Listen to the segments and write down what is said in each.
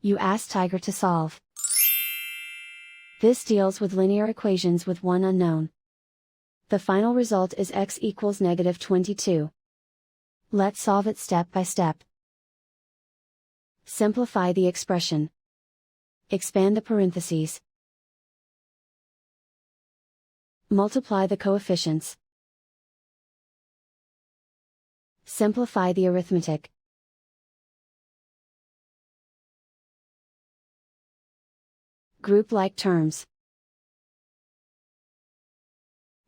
You ask Tiger to solve. This deals with linear equations with one unknown. The final result is x equals -22. Let's solve it step by step. Simplify the expression. Expand the parentheses. Multiply the coefficients. Simplify the arithmetic. Group like terms.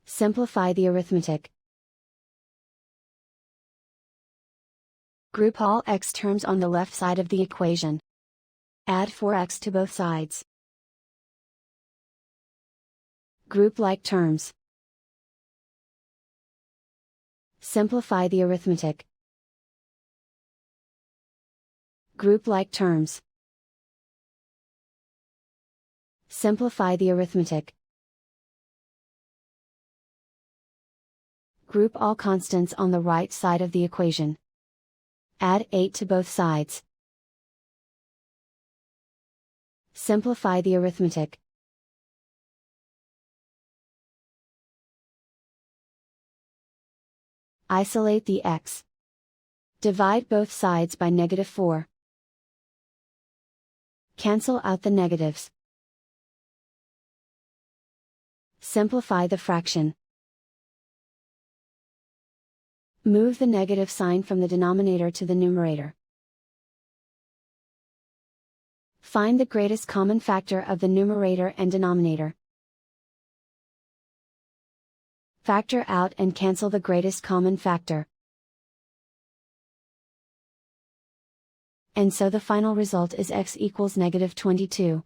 Simplify the arithmetic. Group all x terms on the left side of the equation. Add 4x to both sides. Group like terms. Simplify the arithmetic. Group like terms. Simplify the arithmetic. Group all constants on the right side of the equation. Add 8 to both sides. Simplify the arithmetic. Isolate the x. Divide both sides by -4. Cancel out the negatives. Simplify the fraction. Move the negative sign from the denominator to the numerator. Find the greatest common factor of the numerator and denominator. Factor out and cancel the greatest common factor. And so the final result is x equals -22.